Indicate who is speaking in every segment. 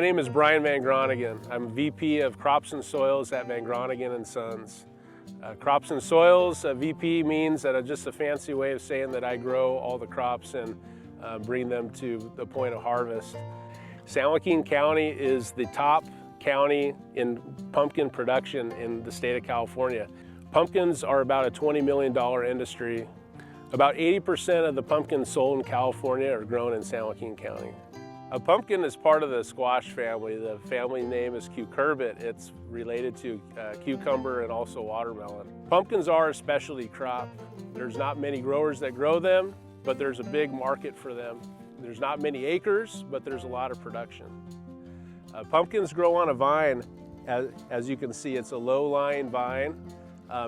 Speaker 1: My name is Brian Van Groningen. I'm VP of Crops and Soils at Van Groningen & Sons. Crops and Soils, VP means that just a fancy way of saying that I grow all the crops and bring them to the point of harvest. San Joaquin County is the top county in pumpkin production in the state of California. Pumpkins are about a $20 million industry. About 80% of the pumpkins sold in California are grown in San Joaquin County. A pumpkin is part of the squash family. The family name is cucurbit. It's related to cucumber and also watermelon. Pumpkins are a specialty crop. There's not many growers that grow them, but there's a big market for them. There's not many acres, but there's a lot of production. Pumpkins grow on a vine. As you can see, it's a low-lying vine.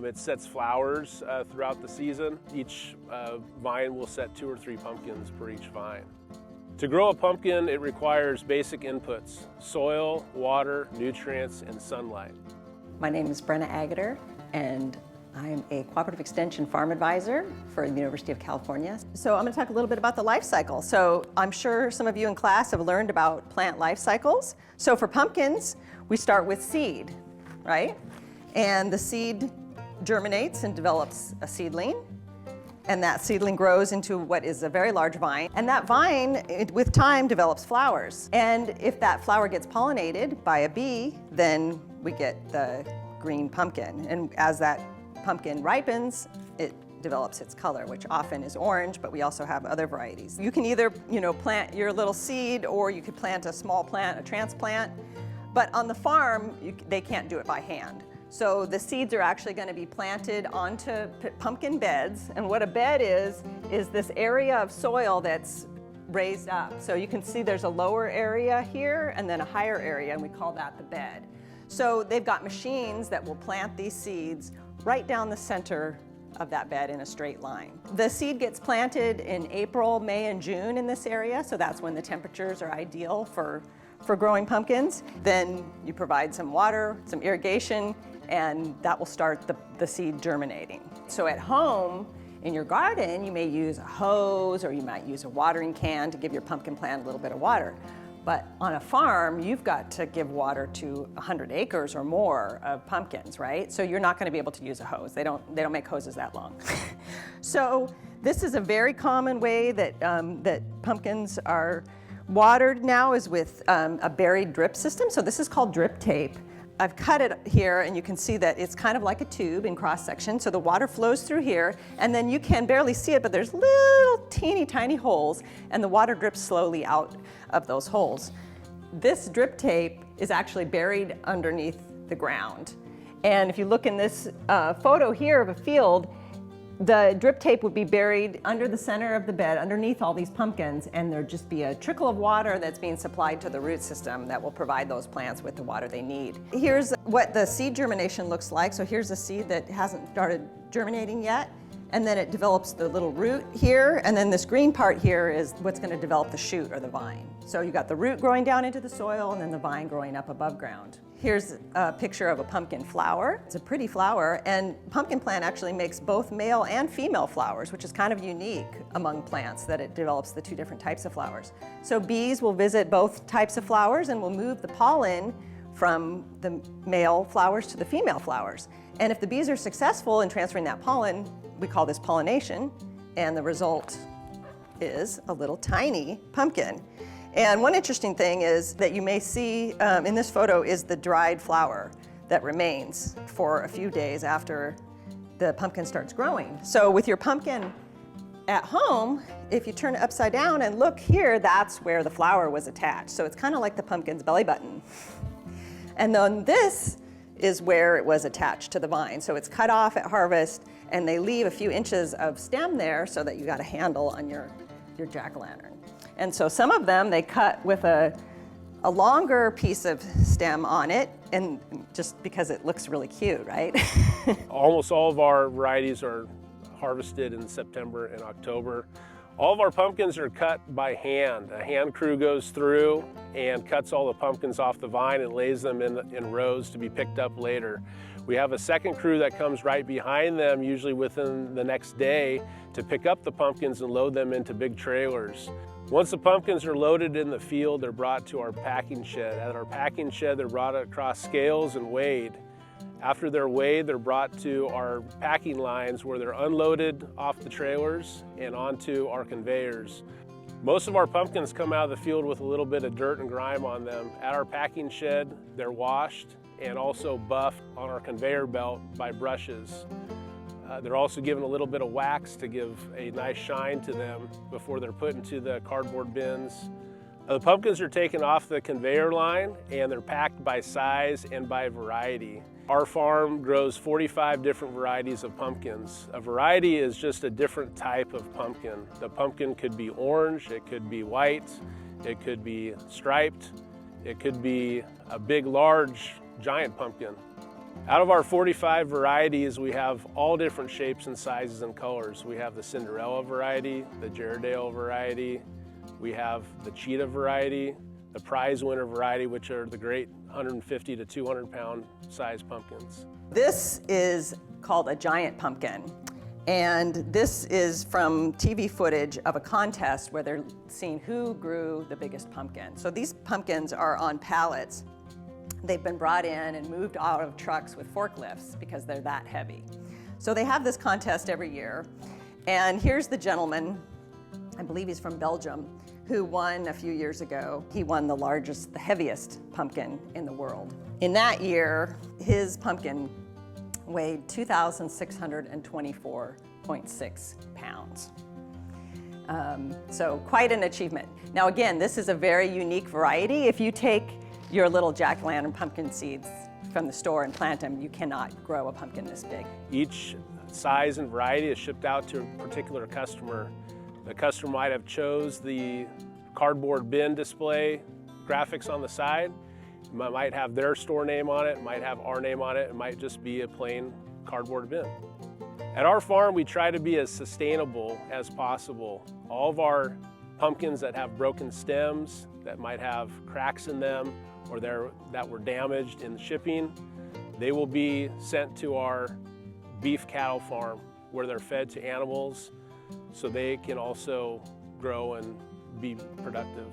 Speaker 1: It sets flowers throughout the season. Each vine will set 2 or 3 pumpkins per each vine. To grow a pumpkin, it requires basic inputs: soil, water, nutrients, and sunlight.
Speaker 2: My name is Brenna Agater, and I'm a cooperative extension farm advisor for the University of California. So I'm going to talk a little bit about the life cycle. So I'm sure some of you in class have learned about plant life cycles. So for pumpkins, we start with seed, right? And the seed germinates and develops a seedling. And that seedling grows into what is a very large vine. And that vine, with time, develops flowers. And if that flower gets pollinated by a bee, then we get the green pumpkin. And as that pumpkin ripens, it develops its color, which often is orange, but we also have other varieties. You can either, plant your little seed, or you could plant a small plant, a transplant. But on the farm, they can't do it by hand. So the seeds are actually going to be planted onto pumpkin beds. And what a bed is this area of soil that's raised up. So you can see there's a lower area here and then a higher area, and we call that the bed. So they've got machines that will plant these seeds right down the center of that bed in a straight line. The seed gets planted in April, May, and June in this area. So that's when the temperatures are ideal for growing pumpkins. Then you provide some water, some irrigation, and that will start the seed germinating. So at home, in your garden, you may use a hose, or you might use a watering can to give your pumpkin plant a little bit of water. But on a farm, you've got to give water to 100 acres or more of pumpkins, right? So you're not going to be able to use a hose. They don't make hoses that long. So this is a very common way that pumpkins are watered now, is with a buried drip system. So this is called drip tape. I've cut it here, and you can see that it's kind of like a tube in cross section. So the water flows through here, and then you can barely see it, but there's little teeny tiny holes, and the water drips slowly out of those holes. This drip tape is actually buried underneath the ground. And if you look in this photo here of a field, the drip tape would be buried under the center of the bed, underneath all these pumpkins, and there'd just be a trickle of water that's being supplied to the root system that will provide those plants with the water they need. Here's what the seed germination looks like. So here's a seed that hasn't started germinating yet, and then it develops the little root here, and then this green part here is what's going to develop the shoot or the vine. So you got the root growing down into the soil, and then the vine growing up above ground. Here's a picture of a pumpkin flower. It's a pretty flower, and pumpkin plant actually makes both male and female flowers, which is kind of unique among plants, that it develops the 2 different types of flowers. So bees will visit both types of flowers and will move the pollen from the male flowers to the female flowers. And if the bees are successful in transferring that pollen, we call this pollination, and the result is a little tiny pumpkin. And one interesting thing is that you may see in this photo is the dried flower that remains for a few days after the pumpkin starts growing. So with your pumpkin at home, if you turn it upside down and look here, that's where the flower was attached. So it's kind of like the pumpkin's belly button. And then this is where it was attached to the vine. So it's cut off at harvest, and they leave a few inches of stem there so that you got a handle on your jack-o'-lantern. And so some of them they cut with a longer piece of stem on it, and just because it looks really cute, right?
Speaker 1: Almost all of our varieties are harvested in September and October. All of our pumpkins are cut by hand. A hand crew goes through and cuts all the pumpkins off the vine and lays them in rows to be picked up later. We have a second crew that comes right behind them, usually within the next day, to pick up the pumpkins and load them into big trailers. Once the pumpkins are loaded in the field, they're brought to our packing shed. At our packing shed, they're brought across scales and weighed. After they're weighed, they're brought to our packing lines where they're unloaded off the trailers and onto our conveyors. Most of our pumpkins come out of the field with a little bit of dirt and grime on them. At our packing shed, they're washed and also buffed on our conveyor belt by brushes. They're also given a little bit of wax to give a nice shine to them before they're put into the cardboard bins. The pumpkins are taken off the conveyor line and they're packed by size and by variety. Our farm grows 45 different varieties of pumpkins. A variety is just a different type of pumpkin. The pumpkin could be orange, it could be white, it could be striped, it could be a big, large, giant pumpkin. Out of our 45 varieties, we have all different shapes and sizes and colors. We have the Cinderella variety, the Jarradale variety, we have the Cheetah variety, the prize winner variety, which are the great 150 to 200 pound size pumpkins.
Speaker 2: This is called a giant pumpkin. And this is from TV footage of a contest where they're seeing who grew the biggest pumpkin. So these pumpkins are on pallets. They've been brought in and moved out of trucks with forklifts because they're that heavy. So they have this contest every year. And here's the gentleman, I believe he's from Belgium, who won a few years ago. He won the largest, the heaviest pumpkin in the world. In that year, his pumpkin weighed 2,624.6 pounds. So quite an achievement. Now again, this is a very unique variety. If you take your little jack-o'-lantern pumpkin seeds from the store and plant them, you cannot grow a pumpkin this big.
Speaker 1: Each size and variety is shipped out to a particular customer. The customer might have chose the cardboard bin display graphics on the side. It might have their store name on it, might have our name on it, it might just be a plain cardboard bin. At our farm, we try to be as sustainable as possible. All of our pumpkins that have broken stems, that might have cracks in them, or that were damaged in shipping, they will be sent to our beef cattle farm where they're fed to animals so they can also grow and be productive.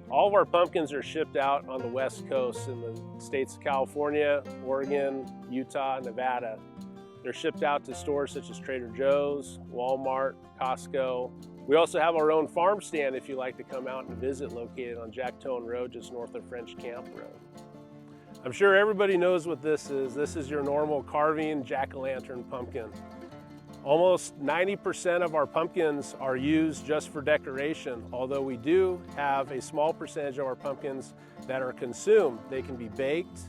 Speaker 1: All of our pumpkins are shipped out on the West Coast in the states of California, Oregon, Utah, Nevada. They're shipped out to stores such as Trader Joe's, Walmart, Costco. We also have our own farm stand if you'd like to come out and visit, located on Jack Tone Road, just north of French Camp Road. I'm sure everybody knows what this is. This is your normal carving jack-o'-lantern pumpkin. Almost 90% of our pumpkins are used just for decoration, although we do have a small percentage of our pumpkins that are consumed. They can be baked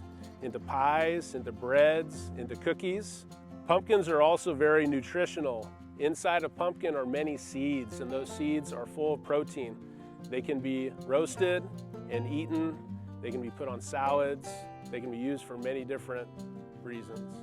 Speaker 1: into pies, into breads, into cookies. Pumpkins are also very nutritional. Inside a pumpkin are many seeds, and those seeds are full of protein. They can be roasted and eaten. They can be put on salads. They can be used for many different reasons.